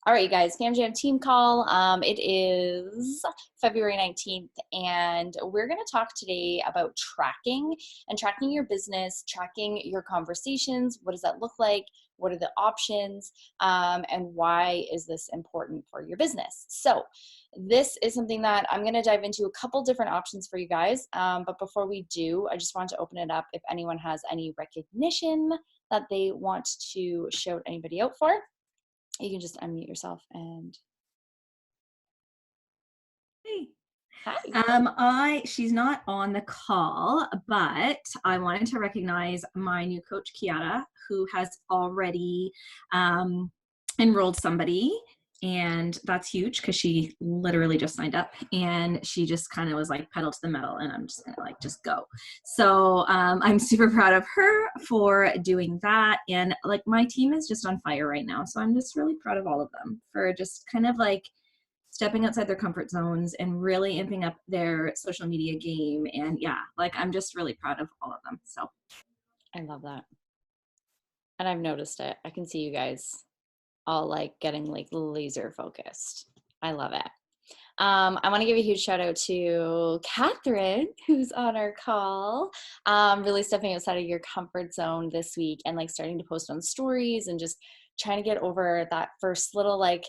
All right, you guys, Fam Jam team call. It is February 19th, and we're going to talk today about tracking and tracking your business, tracking your conversations. What does that look like? What are the options? And why is this important for your business? So, this is something that I'm going to dive into a couple different options for you guys. But before we do, I just want to open it up if anyone has any recognition that they want to shout anybody out for. You can just unmute yourself and Hey. hi. She's not on the call, but I wanted to recognize my new coach, Kiara, who has already enrolled somebody. And that's huge because she literally just signed up and she just kind of was like pedal to the metal and I'm just gonna like just go. So I'm super proud of her for doing that. And like my team is just on fire right now. So I'm just really proud of all of them for just kind of like stepping outside their comfort zones and really amping up their social media game. And yeah, like I'm just really proud of all of them. So I love that. And I've noticed it. I can see you guys all like getting like laser focused. I love it. I want to give a huge shout out to Catherine, who's on our call, really stepping outside of your comfort zone this week and like starting to post on stories and just trying to get over that first little like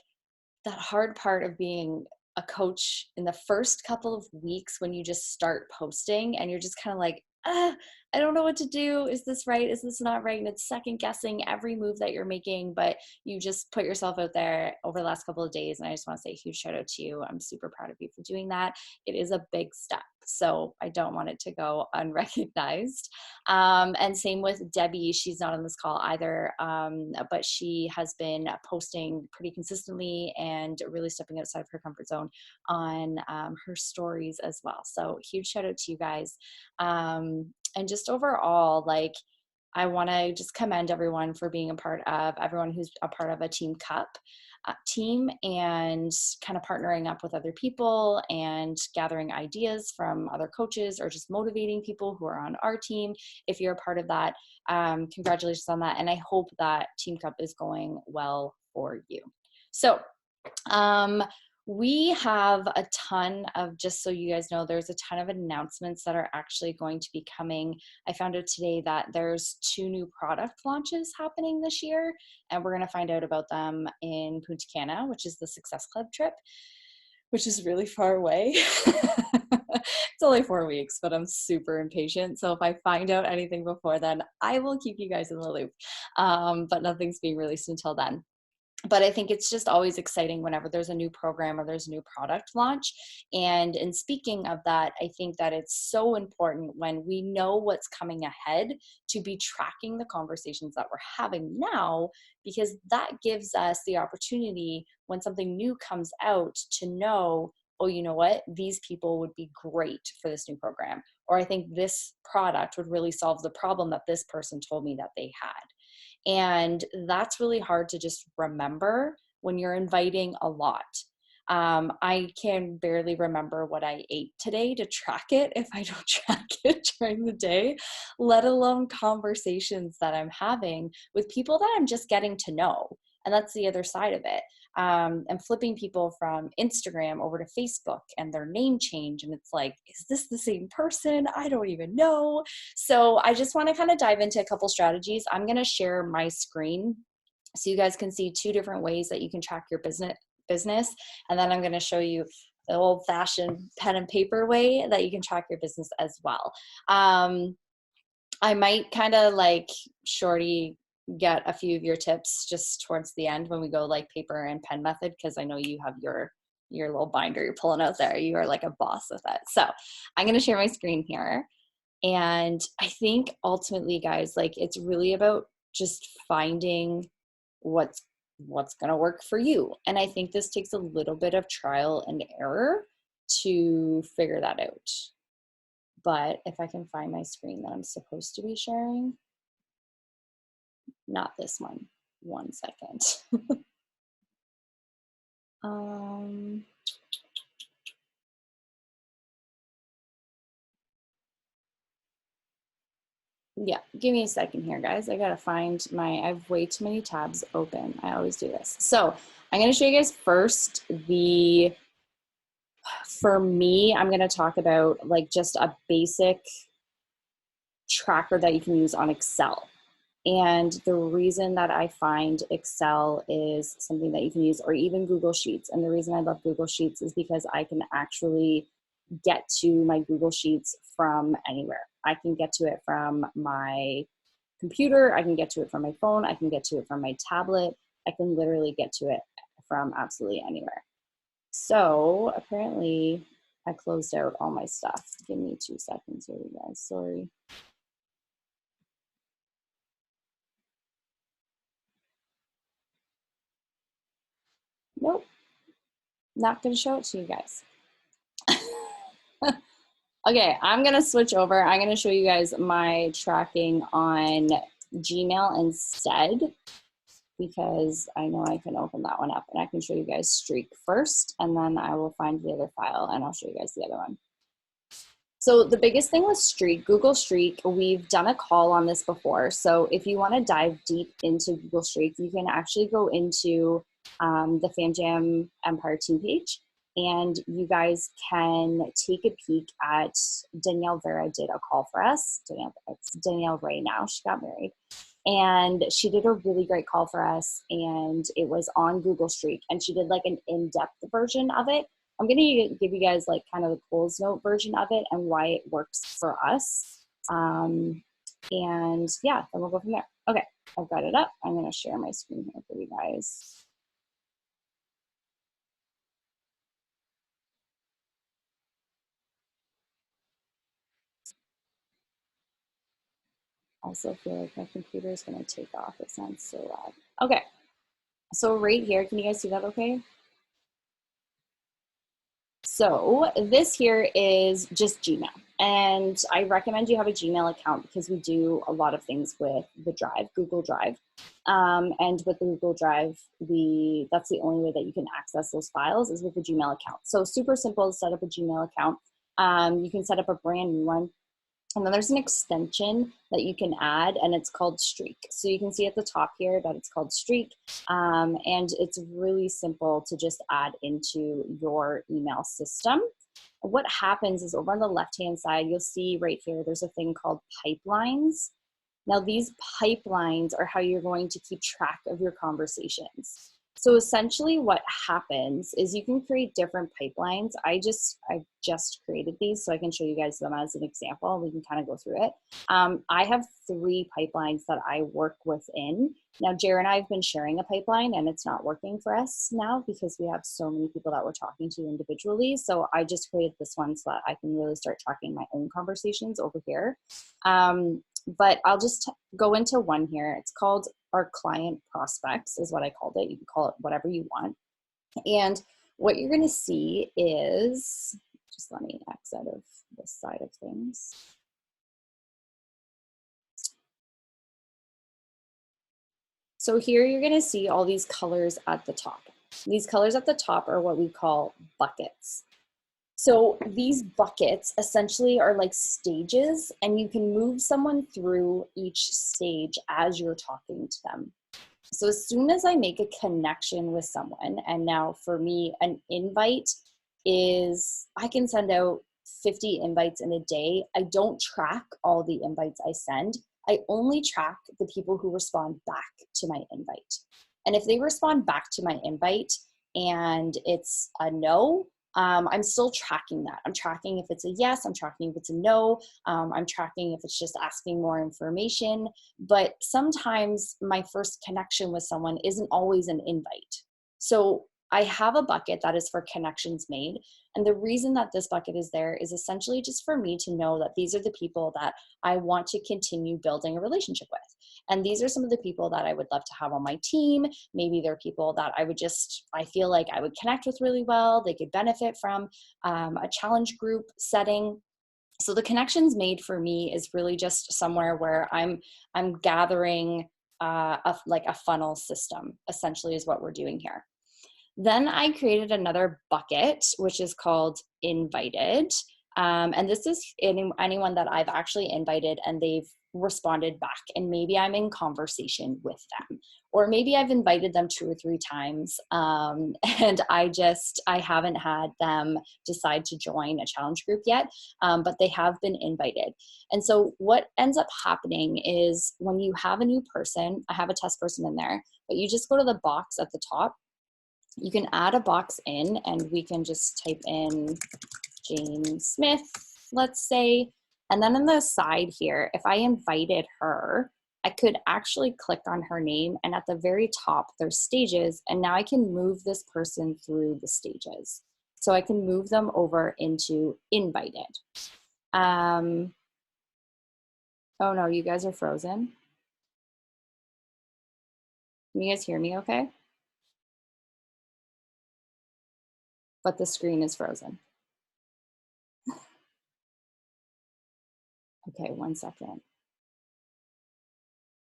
that hard part of being a coach in the first couple of weeks when you just start posting and you're just kind of like, I don't know what to do. Is this right? Is this not right? And it's second guessing every move that you're making, but you just put yourself out there over the last couple of days. And I just want to say a huge shout out to you. I'm super proud of you for doing that. It is a big step. So I don't want it to go unrecognized. And same with Debbie. She's not on this call either, but she has been posting pretty consistently and really stepping outside of her comfort zone on her stories as well. So huge shout out to you guys. And just overall, like, I want to just commend everyone for being a part of, everyone who's a part of a Team Cup team and kind of partnering up with other people and gathering ideas from other coaches or just motivating people who are on our team. If you're a part of that, congratulations on that. And I hope that Team Cup is going well for you. So, we have a ton of, just so you guys know, there's a ton of announcements that are actually going to be coming. I found out today that there's 2 new product launches happening this year, and we're going to find out about them in Punta Cana, which is the Success Club trip, which is really far away. It's only 4 weeks, but I'm super impatient. So if I find out anything before then, I will keep you guys in the loop. But nothing's being released until then. But I think it's just always exciting whenever there's a new program or there's a new product launch. And in speaking of that, I think that it's so important when we know what's coming ahead to be tracking the conversations that we're having now, because that gives us the opportunity when something new comes out to know, oh, you know what, these people would be great for this new program. Or I think this product would really solve the problem that this person told me that they had. And that's really hard to just remember when you're inviting a lot. I can barely remember what I ate today to track it if I don't track it during the day, let alone conversations that I'm having with people that I'm just getting to know. And that's the other side of it. And flipping people from Instagram over to Facebook and their name change. And it's like, is this the same person? I don't even know. So I just want to kind of dive into a couple strategies. I'm going to share my screen so you guys can see 2 different ways that you can track your business. And then I'm going to show you the old fashioned pen and paper way that you can track your business as well. I might kind of like shorty get a few of your tips just towards the end when we go like paper and pen method, because I know you have your little binder you're pulling out there. You are like a boss with it. So I'm going to share my screen here. And I think ultimately, guys, like it's really about just finding what's going to work for you. And I think this takes a little bit of trial and error to figure that out. But if I can find my screen that I'm supposed to be sharing, not this one. 1 second. Yeah, give me a second here, guys. I gotta find I have way too many tabs open. I always do this. So I'm gonna show you guys first for me, I'm gonna talk about like just a basic tracker that you can use on Excel. And the reason that I find Excel is something that you can use, or even Google Sheets. And the reason I love Google Sheets is because I can actually get to my Google Sheets from anywhere. I can get to it from my computer, I can get to it from my phone, I can get to it from my tablet. I can literally get to it from absolutely anywhere. So apparently I closed out all my stuff. Give me 2 seconds here, you guys. Sorry. Nope, not gonna show it to you guys. Okay, I'm gonna switch over. I'm gonna show you guys my tracking on Gmail instead, because I know I can open that one up and I can show you guys Streak first, and then I will find the other file and I'll show you guys the other one. So the biggest thing with Streak, Google Streak, we've done a call on this before. So if you want to dive deep into Google Streak, you can actually go into the FanJam Empire team page, and you guys can take a peek at Danielle Vera did a call for us. It's Danielle Ray now, she got married. And she did a really great call for us, and it was on Google Streak, and she did like an in-depth version of it. I'm going to give you guys like kind of the Coles Note version of it and why it works for us. And yeah, then we'll go from there. Okay, I've got it up. I'm going to share my screen here for you guys. I also feel like my computer is going to take off. It sounds so loud. Okay, so right here, can you guys see that okay? So this here is just Gmail. And I recommend you have a Gmail account because we do a lot of things with the Drive, Google Drive. And with the Google Drive, that's the only way that you can access those files is with the Gmail account. So super simple to set up a Gmail account. You can set up a brand new one. And then there's an extension that you can add, and it's called Streak. So you can see at the top here that it's called Streak. And it's really simple to just add into your email system. What happens is over on the left-hand side, you'll see right here, there's a thing called pipelines. Now these pipelines are how you're going to keep track of your conversations. So essentially what happens is you can create different pipelines. I just created these so I can show you guys them as an example. We can kind of go through it. I have 3 pipelines that I work within. Now, Jared and I have been sharing a pipeline and it's not working for us now because we have so many people that we're talking to individually. So I just created this one so that I can really start tracking my own conversations over here. But I'll just go into one here. It's called our client prospects is what I called it. You can call it whatever you want. And what you're going to see is, just let me X out of this side of things. So here you're going to see all these colors at the top. These colors at the top are what we call buckets. So these buckets essentially are like stages, and you can move someone through each stage as you're talking to them. So as soon as I make a connection with someone, and now for me, an invite is, I can send out 50 invites in a day. I don't track all the invites I send. I only track the people who respond back to my invite. And if they respond back to my invite and it's a no, I'm still tracking that. I'm tracking if it's a yes, I'm tracking if it's a no, I'm tracking if it's just asking more information. But sometimes my first connection with someone isn't always an invite. So I have a bucket that is for connections made. And the reason that this bucket is there is essentially just for me to know that these are the people that I want to continue building a relationship with. And these are some of the people that I would love to have on my team. Maybe they're people that I feel like I would connect with really well. They could benefit from a challenge group setting. So the connections made for me is really just somewhere where I'm gathering like a funnel system, essentially is what we're doing here. Then I created another bucket, which is called invited. And this is anyone that I've actually invited and they've responded back, and maybe I'm in conversation with them, or maybe I've invited them 2 or 3 times, and I haven't had them decide to join a challenge group yet, but they have been invited. And so what ends up happening is when you have a new person, I have a test person in there, but you just go to the box at the top. You can add a box in, and we can just type in Jane Smith, let's say. And then on the side here, if I invited her, I could actually click on her name, and at the very top, there's stages, and now I can move this person through the stages. So I can move them over into invited. Oh no, you guys are frozen. Can you guys hear me okay? But the screen is frozen. Okay, 1 second.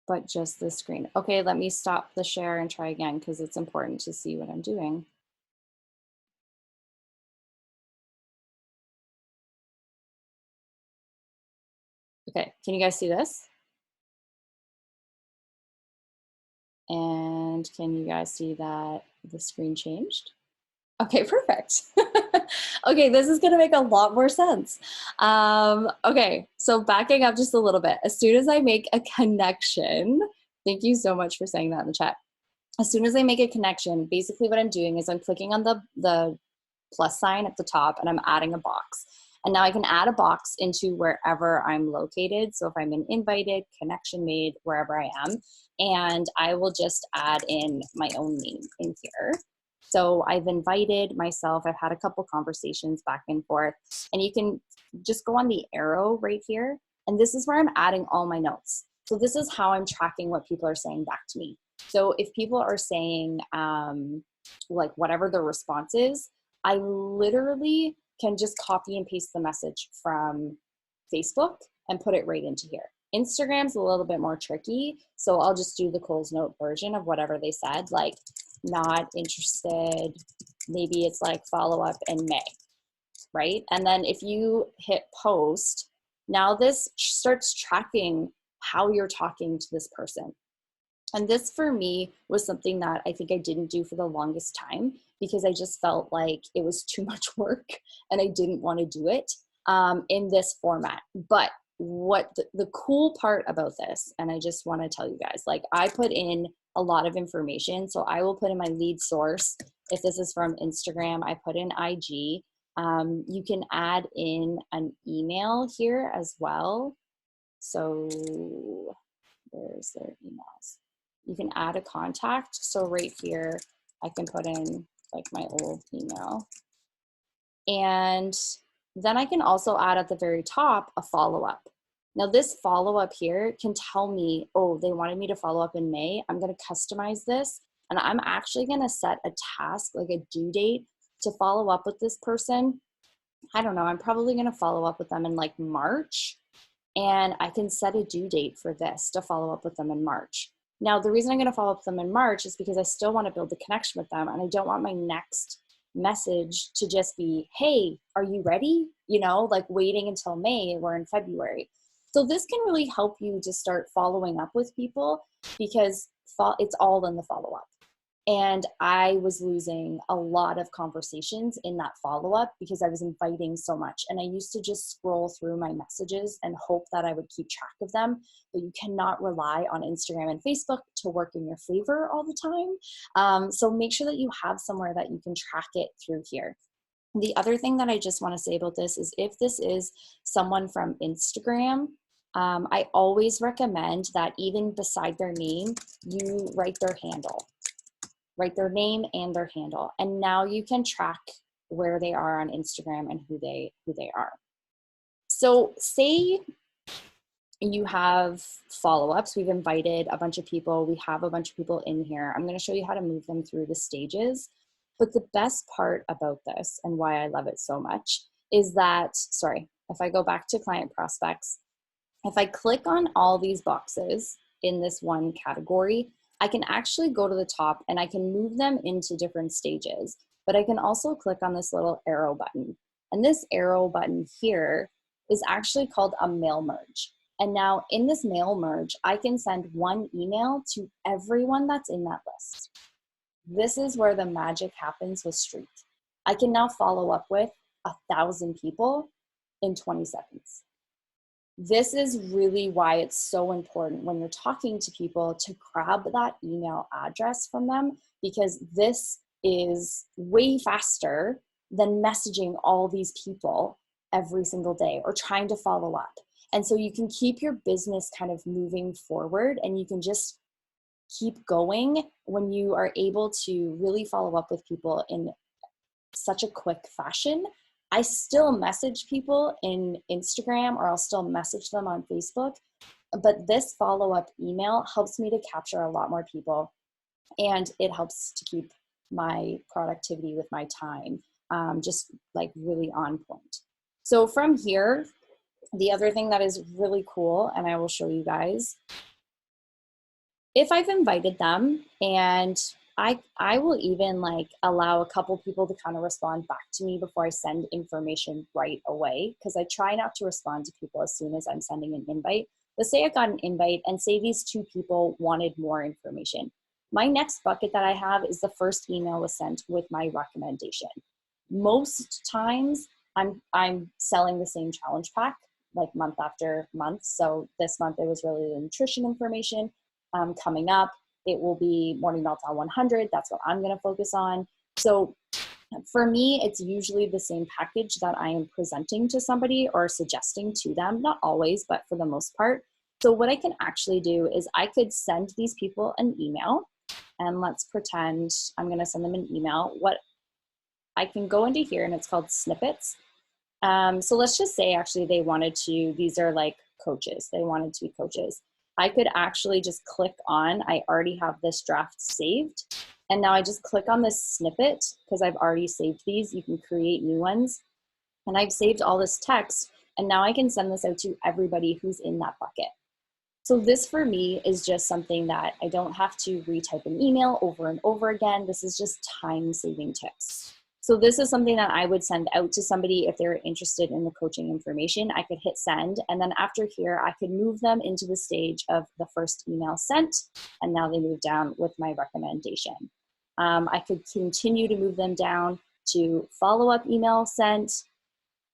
But just the screen. Okay, let me stop the share and try again because it's important to see what I'm doing. Okay, can you guys see this? And can you guys see that the screen changed? Okay, perfect. Okay, this is gonna make a lot more sense. Okay, so backing up just a little bit, as soon as I make a connection, thank you so much for saying that in the chat. As soon as I make a connection, basically what I'm doing is I'm clicking on the plus sign at the top and I'm adding a box. And now I can add a box into wherever I'm located. So if I'm in invited, connection made, wherever I am, and I will just add in my own name in here. So I've invited myself. I've had a couple conversations back and forth, and you can just go on the arrow right here. And this is where I'm adding all my notes. So this is how I'm tracking what people are saying back to me. So if people are saying like whatever the response is, I literally can just copy and paste the message from Facebook and put it right into here. Instagram's a little bit more tricky, so I'll just do the Coles Note version of whatever they said, like not interested, maybe it's like follow up in May, right? And then if you hit post, now this starts tracking how you're talking to this person. And this for me was something that I think I didn't do for the longest time because I just felt like it was too much work and I didn't want to do it in this format. But what the cool part about this, and I just want to tell you guys, like I put in a lot of information. So I will put in my lead source. If this is from Instagram, I put in IG. You can add in an email here as well. So where's their emails? You can add a contact. So right here, I can put in like my old email. And then I can also add at the very top a follow-up. Now this follow-up here can tell me, oh, they wanted me to follow up in May. I'm gonna customize this and I'm actually gonna set a task, like a due date to follow up with this person. I don't know, I'm probably gonna follow up with them in like March, and I can set a due date for this to follow up with them in March. Now, the reason I'm going to follow up with them in March is because I still want to build the connection with them, and I don't want my next message to just be, hey, are you ready? You know, like waiting until May, we're in February. So this can really help you to start following up with people because it's all in the follow-up. And I was losing a lot of conversations in that follow-up because I was inviting so much. And I used to just scroll through my messages and hope that I would keep track of them. But you cannot rely on Instagram and Facebook to work in your favor all the time. So make sure that you have somewhere that you can track it through here. The other thing that I just want to say about this is if this is someone from Instagram, I always recommend that even beside their name, you write their handle. Write their name and their handle. And now you can track where they are on Instagram and who they are. So say you have follow-ups. We've invited a bunch of people. We have a bunch of people in here. I'm going to show you how to move them through the stages. But the best part about this and why I love it so much is that, sorry, if I go back to client prospects, if I click on all these boxes in this one category, I can actually go to the top and I can move them into different stages, but I can also click on this little arrow button. And this arrow button here is actually called a mail merge. And now in this mail merge, I can send one email to everyone that's in that list. This is where the magic happens with Streak. I can now follow up with 1,000 people in 20 seconds. This is really why it's so important when you're talking to people to grab that email address from them, because this is way faster than messaging all these people every single day or trying to follow up. And so you can keep your business kind of moving forward, and you can just keep going when you are able to really follow up with people in such a quick fashion. I still message people in Instagram, or I'll still message them on Facebook, but this follow-up email helps me to capture a lot more people, and it helps to keep my productivity with my time just like really on point. So from here, the other thing that is really cool, and I will show you guys, if I've invited them, and I will even like allow a couple people to kind of respond back to me before I send information right away, because I try not to respond to people as soon as I'm sending an invite. Let's say I got an invite and say these two people wanted more information. My next bucket that I have is the first email was sent with my recommendation. Most times I'm selling the same challenge pack like month after month. So this month it was really the nutrition information. Coming up, it will be Morning Meltdown 100. That's what I'm going to focus on. So for me, it's usually the same package that I am presenting to somebody or suggesting to them. Not always, but for the most part. So what I can actually do is I could send these people an email, and let's pretend I'm going to send them an email. What I can go into here, and it's called snippets. So let's just say actually they wanted to, these are like coaches, they wanted to be coaches. I could actually just click on, I already have this draft saved. And now I just click on this snippet because I've already saved these. You can create new ones. And I've saved all this text. And now I can send this out to everybody who's in that bucket. So this for me is just something that I don't have to retype an email over and over again. This is just time-saving tips. So this is something that I would send out to somebody if they're interested in the coaching information. I could hit send, and then after here, I could move them into the stage of the first email sent, and now they move down with my recommendation. I could continue to move them down to follow-up email sent,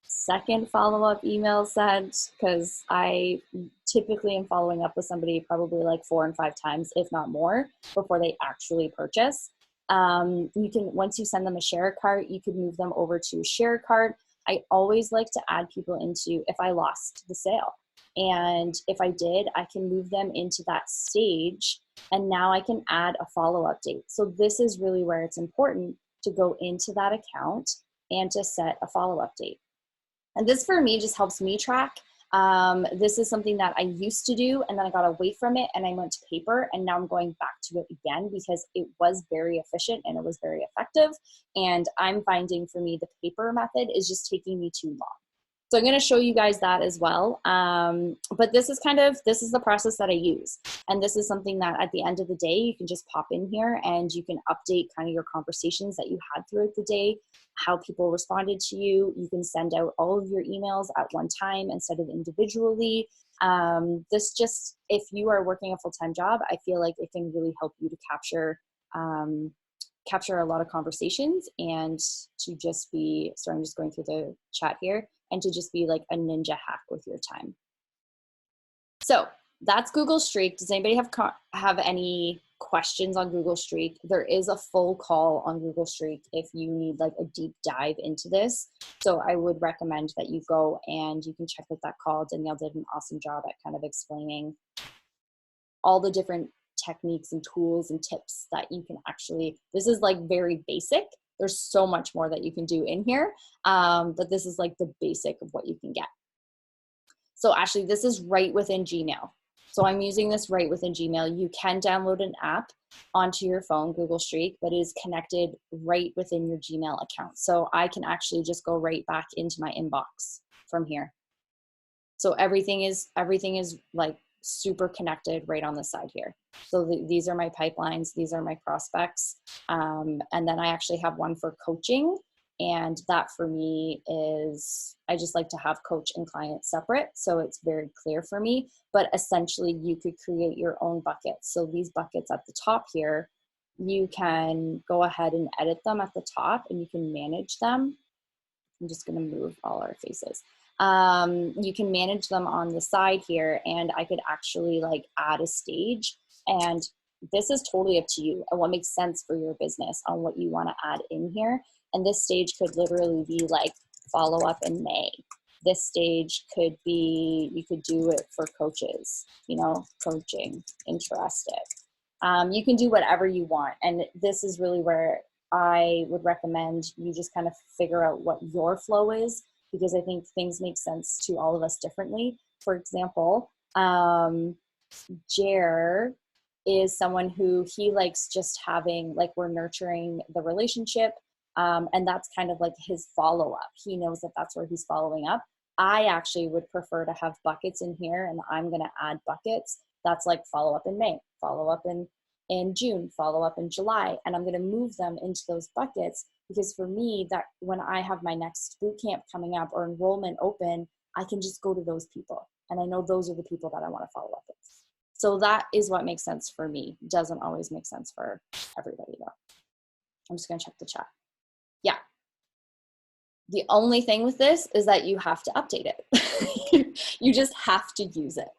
second follow-up email sent, because I typically am following up with somebody probably like 4 and 5 times, if not more, before they actually purchase. You can, once you send them a share cart, you could move them over to share cart. I always like to add people into if I lost the sale. And if I did, I can move them into that stage, and now I can add a follow-up date. So this is really where it's important to go into that account and to set a follow-up date. And this for me just helps me track. This is something that I used to do, and then I got away from it and I went to paper, and now I'm going back to it again because it was very efficient and it was very effective. And I'm finding for me the paper method is just taking me too long. So I'm going to show you guys that as well. But this is this is the process that I use. And this is something that at the end of the day, you can just pop in here and you can update kind of your conversations that you had throughout the day, how people responded to you. You can send out all of your emails at one time instead of individually. This just, if you are working a full-time job, I feel like it can really help you to capture a lot of conversations, and to just be, sorry, I'm just going through the chat here, and to just be like a ninja hack with your time. So that's Google Streak. Does anybody have any questions on Google Streak? There is a full call on Google Streak if you need like a deep dive into this. So I would recommend that you go and you can check out that call. Danielle did an awesome job at kind of explaining all the different techniques and tools and tips that you can actually, this is like very basic. There's so much more that you can do in here, but this is like the basic of what you can get. So actually, this is right within Gmail. So I'm using this right within Gmail. You can download an app onto your phone, Google Streak, but it is connected right within your Gmail account. So I can actually just go right back into my inbox from here. So everything is like super connected right on the side here. So these are my pipelines, these are my prospects. And then I actually have one for coaching. And that for me is, I just like to have coach and client separate. So it's very clear for me, but essentially you could create your own buckets. So these buckets at the top here, you can go ahead and edit them at the top and you can manage them. I'm just going to move all our faces. You can manage them on the side here, and I could actually like add a stage, and this is totally up to you and what makes sense for your business on what you want to add in here. And this stage could literally be like follow up in May. This stage could be, you could do it for coaches, you know, coaching, interested. You can do whatever you want. And this is really where I would recommend you just kind of figure out what your flow is, because I think things make sense to all of us differently. For example, Jer is someone who he likes just having, like, we're nurturing the relationship. And that's kind of like his follow up. He knows that that's where he's following up. I actually would prefer to have buckets in here, and I'm going to add buckets. That's like follow up in May, follow up in June, follow up in July, and I'm going to move them into those buckets, because for me, that when I have my next boot camp coming up or enrollment open, I can just go to those people, and I know those are the people that I want to follow up with. So that is what makes sense for me. Doesn't always make sense for everybody though. I'm just going to check the chat. Yeah. The only thing with this is that you have to update it. You just have to use it.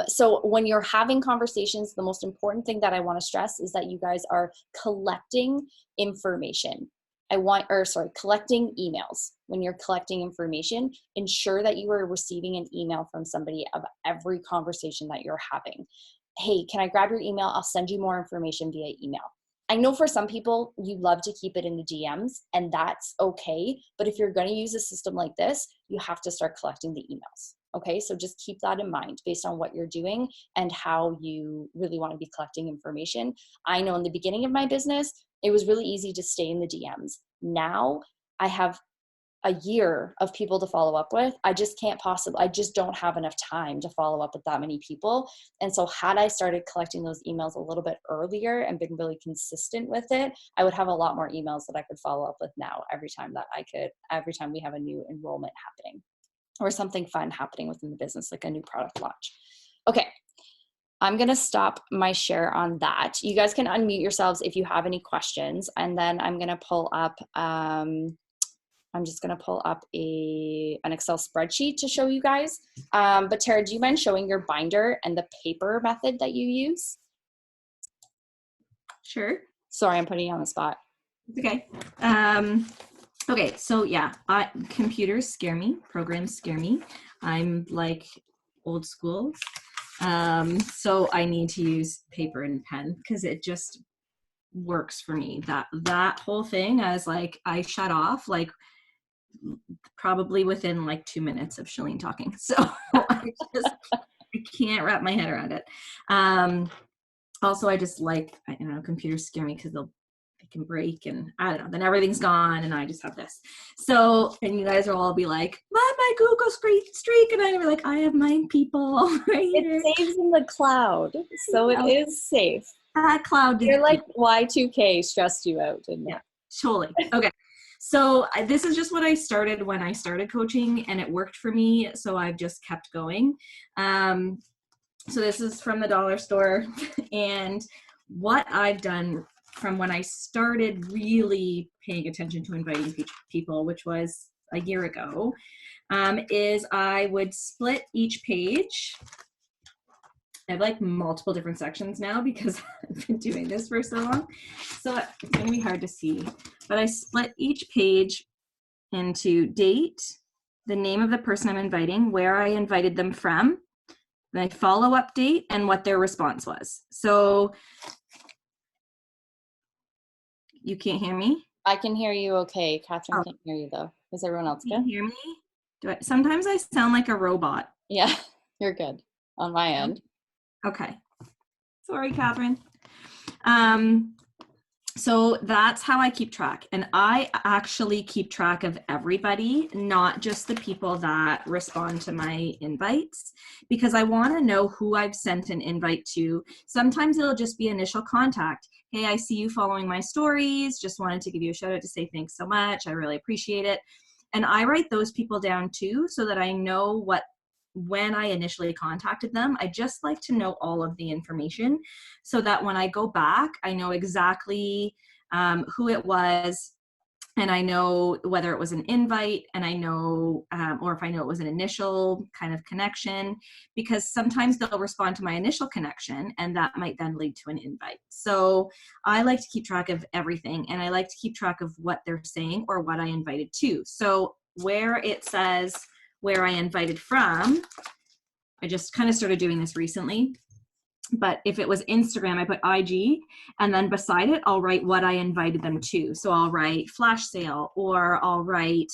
So when you're having conversations, the most important thing that I want to stress is that you guys are collecting information. Collecting emails. When you're collecting information, ensure that you are receiving an email from somebody of every conversation that you're having. Hey, can I grab your email? I'll send you more information via email. I know for some people, you love to keep it in the DMs, and that's okay. But if you're going to use a system like this, you have to start collecting the emails. Okay, so just keep that in mind based on what you're doing and how you really want to be collecting information. I know in the beginning of my business, it was really easy to stay in the DMs. Now I have a year of people to follow up with. I just don't have enough time to follow up with that many people. And so had I started collecting those emails a little bit earlier and been really consistent with it, I would have a lot more emails that I could follow up with now every time we have a new enrollment happening or something fun happening within the business, like a new product launch. Okay. I'm going to stop my share on that. You guys can unmute yourselves if you have any questions, and then I'm going to pull up, I'm just going to pull up an Excel spreadsheet to show you guys. But Tara, do you mind showing your binder and the paper method that you use? Sure. Sorry, I'm putting you on the spot. Okay. Okay, so yeah, computers scare me, programs scare me. I'm like old school. So I need to use paper and pen because it just works for me. That whole thing, I shut off like probably within like 2 minutes of Shalene talking. So I can't wrap my head around it. Also, I just computers scare me because they can break, and I don't know, then everything's gone and I just have this. So, and you guys will all be like, my Google streak, and I'm like, I have mine, people, right here. It saves in the cloud, so it is safe. That cloud. You're like Y2K stressed you out, didn't it? Yeah, totally. Okay. So this is just what I started when I started coaching, and it worked for me. So I've just kept going. So this is from the dollar store, and what I've done from when I started really paying attention to inviting people, which was a year ago, is I would split each page. I have like multiple different sections now because I've been doing this for so long. So it's going to be hard to see, but I split each page into date, the name of the person I'm inviting, where I invited them from, my follow-up date, and what their response was. So you can't hear me? I can hear you okay. Catherine can't hear you though. Is everyone else good? Can you hear me? Sometimes I sound like a robot. Yeah, you're good on my end. Okay. Sorry, Catherine. So that's how I keep track. And I actually keep track of everybody, not just the people that respond to my invites, because I want to know who I've sent an invite to. Sometimes it'll just be initial contact. hey, I see you following my stories. Just wanted to give you a shout out to say thanks so much. I really appreciate it. And I write those people down too, so that I know when I initially contacted them. I just like to know all of the information so that when I go back, I know exactly who it was, and I know whether it was an invite, and I know, or if I know it was an initial kind of connection, because sometimes they'll respond to my initial connection and that might then lead to an invite. So I like to keep track of everything, and I like to keep track of what they're saying or what I invited to. So where it says where I invited from, I just kind of started doing this recently. But if it was Instagram, I put IG, and then beside it, I'll write what I invited them to. So I'll write flash sale, or I'll write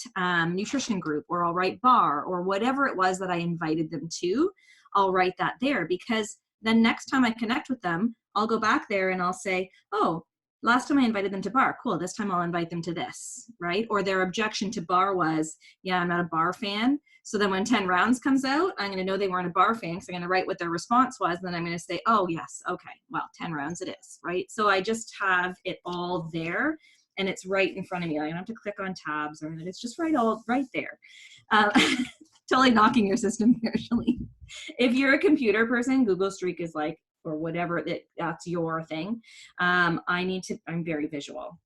nutrition group, or I'll write bar, or whatever it was that I invited them to, I'll write that there, because then next time I connect with them, I'll go back there and I'll say, oh, last time I invited them to bar, cool, this time I'll invite them to this, right? Or their objection to bar was, yeah, I'm not a bar fan. So then when 10 rounds comes out, I'm going to know they weren't a bar fan, because I'm going to write what their response was. And then I'm going to say, oh, yes, okay, well, 10 rounds it is, right? So I just have it all there, and it's right in front of me. I don't have to click on tabs or anything. It's just right there. Totally knocking your system virtually. If you're a computer person, Google Streak is like, or whatever, that's your thing. I'm very visual.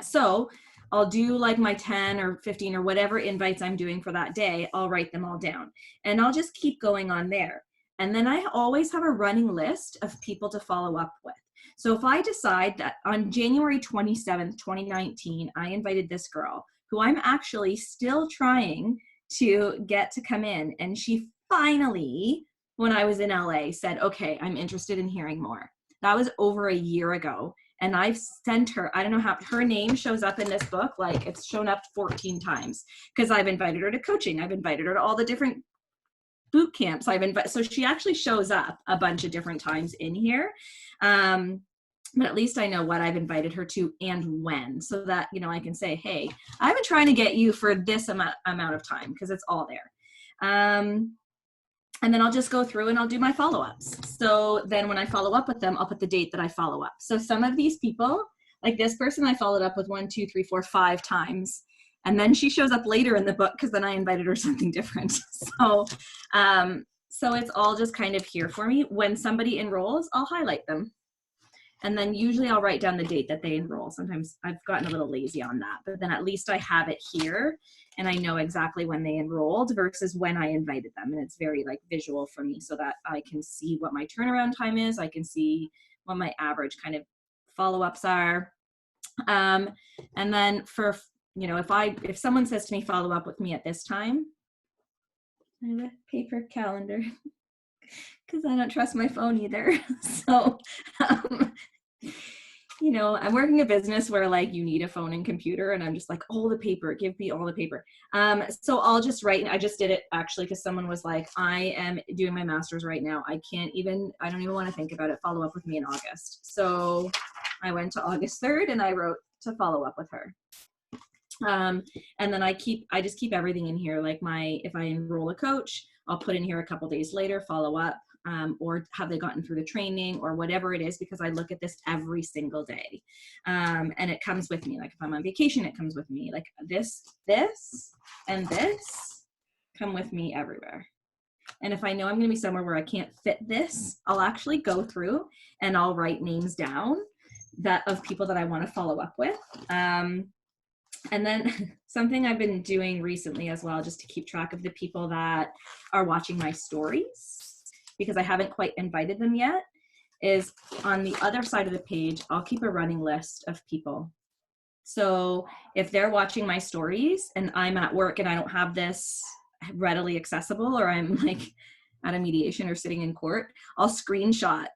So I'll do like my 10 or 15 or whatever invites I'm doing for that day. I'll write them all down, and I'll just keep going on there. And then I always have a running list of people to follow up with. So if I decide that on January 27th, 2019, I invited this girl who I'm actually still trying to get to come in, and she finally, when I was in LA, said, okay, I'm interested in hearing more. That was over a year ago. And I've sent her, I don't know how, her name shows up in this book, like it's shown up 14 times, because I've invited her to coaching. I've invited her to all the different boot camps. So she actually shows up a bunch of different times in here. But at least I know what I've invited her to and when, so that, you know, I can say, hey, I've been trying to get you for this amount of time, because it's all there. And then I'll just go through and I'll do my follow-ups. So then when I follow up with them, I'll put the date that I follow up. So some of these people, like this person, I followed up with 1, 2, 3, 4, 5 times. And then she shows up later in the book, because then I invited her something different. So it's all just kind of here for me. When somebody enrolls, I'll highlight them. And then usually I'll write down the date that they enroll. Sometimes I've gotten a little lazy on that, but then at least I have it here and I know exactly when they enrolled versus when I invited them. And it's very like visual for me, so that I can see what my turnaround time is. I can see what my average kind of follow-ups are. And then for, you know, if someone says to me, follow up with me at this time, I have a paper calendar because I don't trust my phone either. So, you know, I'm working a business where like you need a phone and computer, and I'm just like, all the paper, give me all the paper. So I'll just write, I just did it actually because someone was like, I am doing my master's right now. I don't even want to think about it. Follow up with me in August. So I went to August 3rd and I wrote to follow up with her. And then I just keep everything in here. Like if I enroll a coach, I'll put in here a couple days later, follow up. Or have they gotten through the training or whatever it is, because I look at this every single day. And it comes with me. Like if I'm on vacation, it comes with me. Like this, and this come with me everywhere. And if I know I'm going to be somewhere where I can't fit this, I'll actually go through and I'll write names down of people that I want to follow up with. And then something I've been doing recently as well, just to keep track of the people that are watching my stories, because I haven't quite invited them yet, is on the other side of the page, I'll keep a running list of people. So if they're watching my stories and I'm at work and I don't have this readily accessible, or I'm like at a mediation or sitting in court, I'll screenshot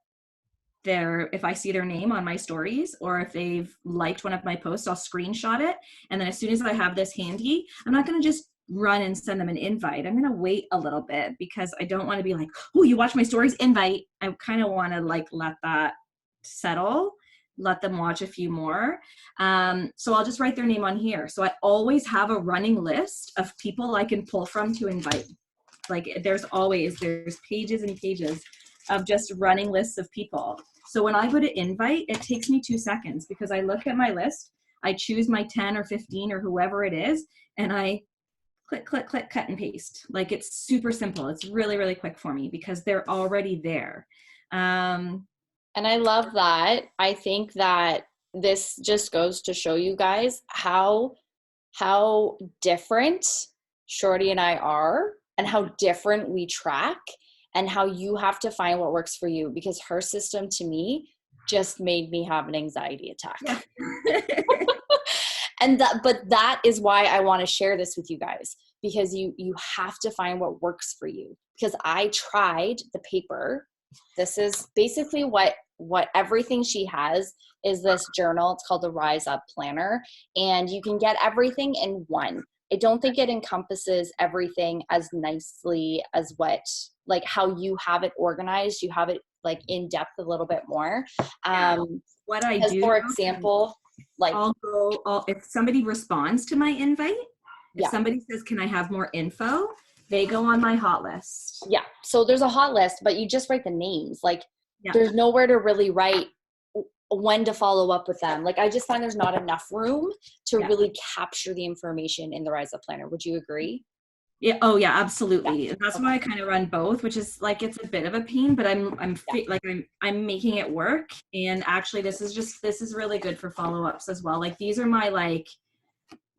if I see their name on my stories, or if they've liked one of my posts, I'll screenshot it. And then as soon as I have this handy, I'm not going to just run and send them an invite. I'm going to wait a little bit, because I don't want to be like, oh, you watch my stories, invite. I kind of want to like let that settle, let them watch a few more. So I'll just write their name on here. So I always have a running list of people I can pull from to invite. Like there's pages and pages of just running lists of people. So when I go to invite, it takes me 2 seconds because I look at my list, I choose my 10 or 15 or whoever it is, and I click, click, click, cut and paste. Like it's super simple. It's really, really quick for me because they're already there. And I love that. I think that this just goes to show you guys how different Shorty and I are, and how different we track, and how you have to find what works for you, because her system to me just made me have an anxiety attack. Yeah. And that is why I want to share this with you guys, because you have to find what works for you. Because I tried the paper. This is basically what everything she has is this journal. It's called the Rise Up Planner, and you can get everything in one. I don't think it encompasses everything as nicely as like how you have it organized. You have it like in depth a little bit more. What I As do, for example, like if somebody responds to my invite, if yeah. somebody says, can I have more info? They go on my hot list. Yeah. So there's a hot list, but you just write the names. Like there's nowhere to really write when to follow up with them. Like I just find there's not enough room to really capture the information in the Rise Up Planner. Would you agree? Yeah. Oh yeah, absolutely. Yeah. That's why I kind of run both, which is like, it's a bit of a pain, but I'm making it work. And actually this is really good for follow-ups as well. Like these are my, like,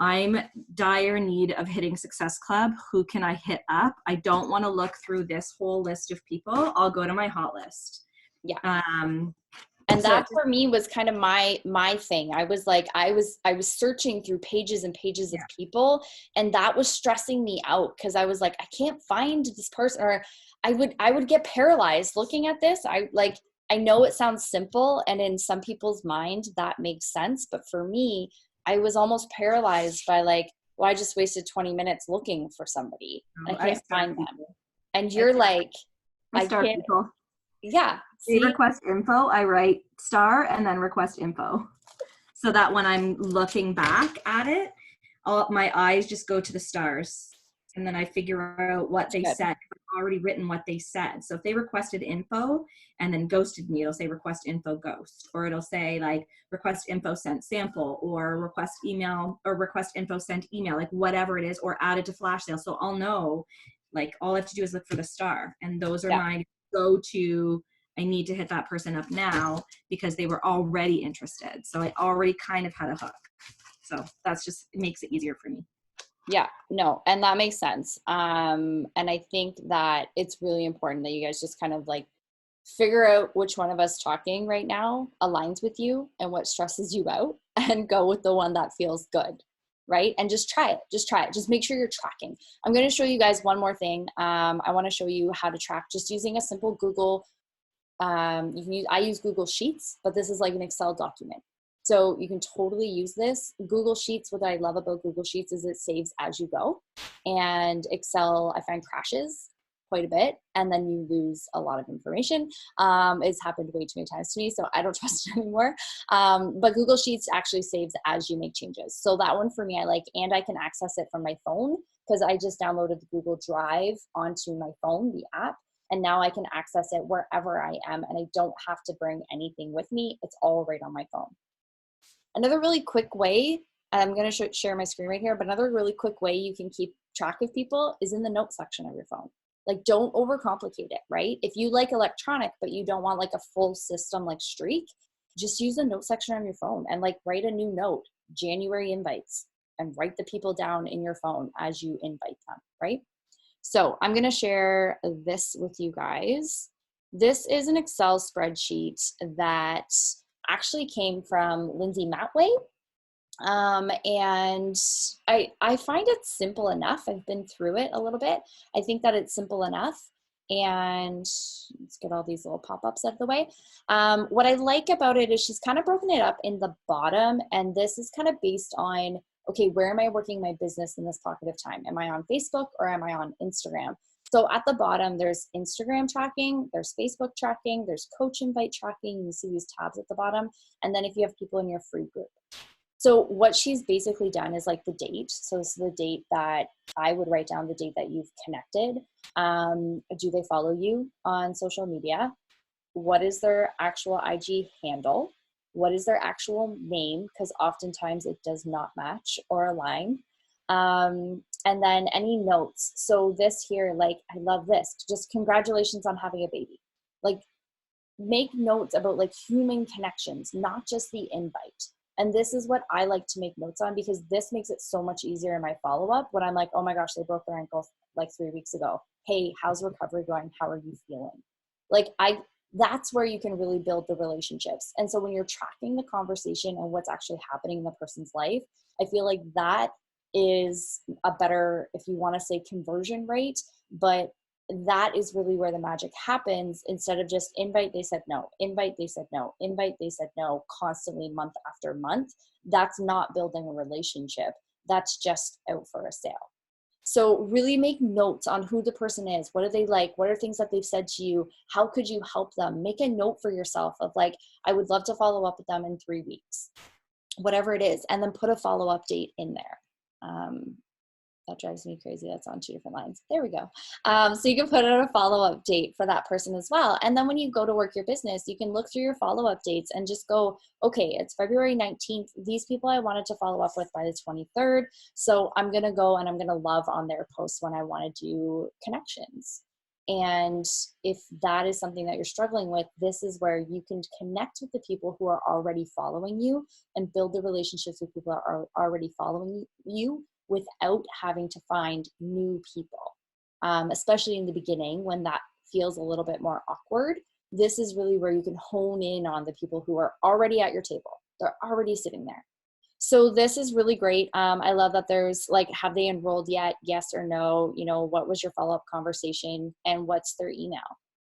I'm dire need of hitting Success Club. Who can I hit up? I don't want to look through this whole list of people. I'll go to my hot list. Yeah. And that for me was kind of my thing. I was like, I was searching through pages and pages of people, and that was stressing me out because I was like, I can't find this person, or I would get paralyzed looking at this. I know it sounds simple, and in some people's mind that makes sense, but for me, I was almost paralyzed by like, well, I just wasted 20 minutes looking for somebody. I can't find them. And you're like, I can't. People. Yeah. They request info, I write star and then request info. So that when I'm looking back at it, my eyes just go to the stars. And then I figure out what they said. I've already written what they said. So if they requested info and then ghosted me, it'll say request info ghost. Or it'll say like request info sent sample, or request email, or request info sent email, like whatever it is, or added to flash sale. So I'll know, like all I have to do is look for the star. And those are my go-to. I need to hit that person up now because they were already interested. So I already kind of had a hook. So that's just, it makes it easier for me. Yeah, no, and that makes sense. And I think that it's really important that you guys just kind of like figure out which one of us talking right now aligns with you and what stresses you out, and go with the one that feels good, right? And just try it. Just try it. Just make sure you're tracking. I'm going to show you guys one more thing. I want to show you how to track just using a simple Google. I use Google Sheets, but this is like an Excel document. So you can totally use this. Google Sheets, what I love about Google Sheets is it saves as you go. And Excel, I find, crashes quite a bit, and then you lose a lot of information. It's happened way too many times to me, so I don't trust it anymore. But Google Sheets actually saves as you make changes. So that one for me, I like, and I can access it from my phone because I just downloaded the Google Drive onto my phone, the app. And now I can access it wherever I am, and I don't have to bring anything with me. It's all right on my phone. Another really quick way, and I'm going to share my screen right here, but another really quick way you can keep track of people is in the notes section of your phone. Like, don't overcomplicate it, right? If you like electronic, but you don't want like a full system like Streak, just use the note section on your phone and like write a new note, January invites, and write the people down in your phone as you invite them, right? So I'm going to share this with you guys. This is an Excel spreadsheet that actually came from Lindsay Matway. And I find it simple enough. I've been through it a little bit. I think that it's simple enough. And let's get all these little pop-ups out of the way. What I like about it is she's kind of broken it up in the bottom. And this is kind of based on, okay, where am I working my business in this pocket of time? Am I on Facebook or am I on Instagram? So at the bottom, there's Instagram tracking, there's Facebook tracking, there's coach invite tracking. You see these tabs at the bottom. And then if you have people in your free group. So what she's basically done is like the date. So this is the date that I would write down, the date that you've connected. Do they follow you on social media? what is their actual IG handle? What is their actual name? Because oftentimes it does not match or align. And then any notes. So this here, like, I love this. Just congratulations on having a baby. Like, make notes about like human connections, not just the invite. And this is what I like to make notes on, because this makes it so much easier in my follow-up when I'm like, oh my gosh, they broke their ankle like 3 weeks ago. Hey, how's recovery going? How are you feeling? Like, that's where you can really build the relationships. And so when you're tracking the conversation and what's actually happening in the person's life, I feel like that is a better, if you want to say, conversion rate, but that is really where the magic happens. Instead of just invite, they said no, invite, they said no, invite, they said no, constantly month after month. That's not building a relationship. That's just out for a sale. So really make notes on who the person is. What do they like? What are things that they've said to you? How could you help them? Make a note for yourself of like, I would love to follow up with them in 3 weeks, whatever it is, and then put a follow-up date in there. That drives me crazy. That's on 2 different lines. There we go. So you can put in a follow-up date for that person as well. And then when you go to work your business, you can look through your follow-up dates and just go, okay, it's February 19th. These people I wanted to follow up with by the 23rd. So I'm going to go and I'm going to love on their posts when I want to do connections. And if that is something that you're struggling with, this is where you can connect with the people who are already following you and build the relationships with people that are already following you without having to find new people, especially in the beginning when that feels a little bit more awkward. This is really where you can hone in on the people who are already at your table. They're already sitting there. So this is really great. I love that there's like, have they enrolled yet? Yes or no? You know, what was your follow-up conversation and what's their email?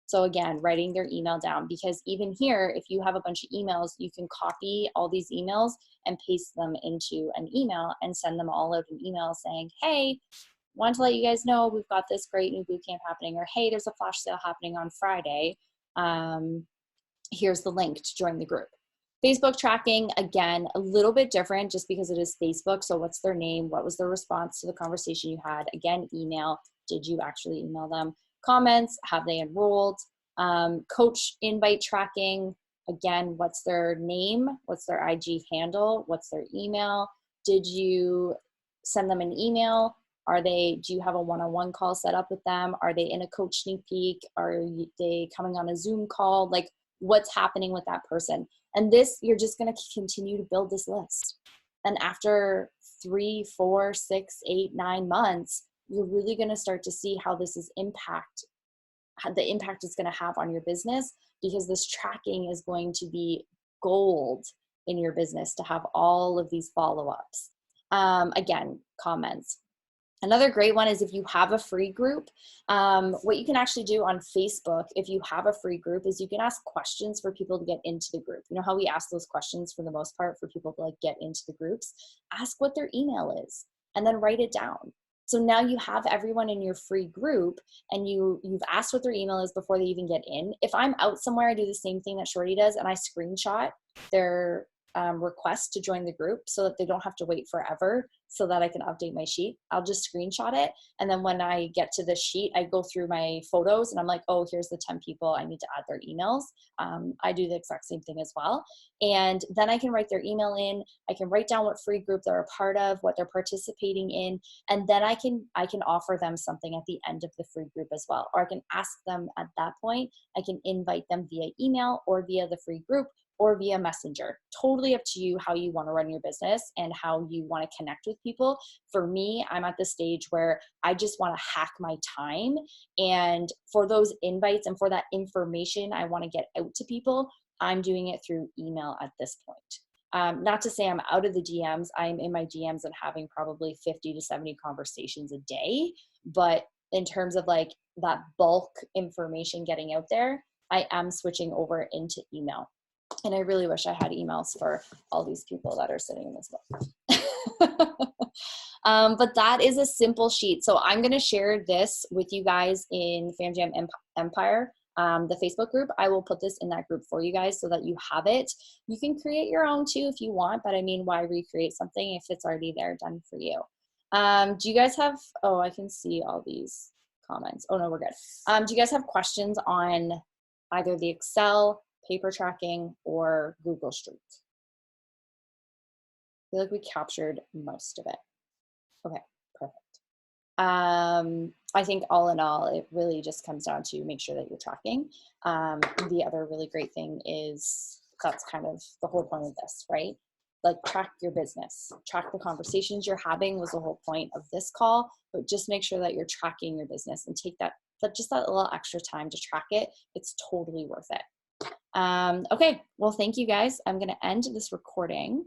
So again, writing their email down, because even here, if you have a bunch of emails, you can copy all these emails and paste them into an email and send them all out an email saying, hey, want to let you guys know we've got this great new boot camp happening, or hey, there's a flash sale happening on Friday. Here's the link to join the group. Facebook tracking, again, a little bit different just because it is Facebook. So what's their name? What was their response to the conversation you had? Again, email. Did you actually email them? Comments, have they enrolled? Coach invite tracking, again, what's their name? What's their IG handle? What's their email? Did you send them an email? Do you have a one-on-one call set up with them? Are they in a coach sneak peek? Are they coming on a Zoom call? Like, what's happening with that person? And this, you're just going to continue to build this list. And after 3, 4, 6, 8, 9 months, you're really going to start to see how this is the impact it's going to have on your business, because this tracking is going to be gold in your business to have all of these follow-ups. Again, comments. Another great one is if you have a free group, what you can actually do on Facebook, if you have a free group, is you can ask questions for people to get into the group. You know how we ask those questions for the most part for people to like get into the groups? Ask what their email is and then write it down. So now you have everyone in your free group and you've asked what their email is before they even get in. If I'm out somewhere, I do the same thing that Shorty does, and I screenshot their request to join the group so that they don't have to wait forever so that I can update my sheet. I'll just screenshot it. And then when I get to the sheet, I go through my photos and I'm like, oh, here's the 10 people I need to add their emails. I do the exact same thing as well. And then I can write their email in. I can write down what free group they're a part of, what they're participating in. And then I can offer them something at the end of the free group as well. Or I can ask them at that point. I can invite them via email or via the free group or via messenger. Totally up to you how you want to run your business and how you want to connect with people. For me, I'm at the stage where I just want to hack my time. And for those invites and for that information I want to get out to people, I'm doing it through email at this point. Not to say I'm out of the DMs. I'm in my DMs and having probably 50 to 70 conversations a day. But in terms of like that bulk information getting out there, I am switching over into email. And I really wish I had emails for all these people that are sitting in this book. But that is a simple sheet. So I'm going to share this with you guys in FamJam Empire, the Facebook group. I will put this in that group for you guys so that you have it. You can create your own too if you want, but I mean, why recreate something if it's already there done for you? Do you guys have, oh, I can see all these comments. Oh no, we're good. Do you guys have questions on either the Excel, paper tracking, or Google Street. I feel like we captured most of it. Okay, perfect. I think all in all, it really just comes down to make sure that you're tracking. The other really great thing is that's kind of the whole point of this, right? Like track your business, track the conversations you're having was the whole point of this call, but just make sure that you're tracking your business and take that, but just that little extra time to track it. It's totally worth it. Okay, well, thank you guys. I'm going to end this recording.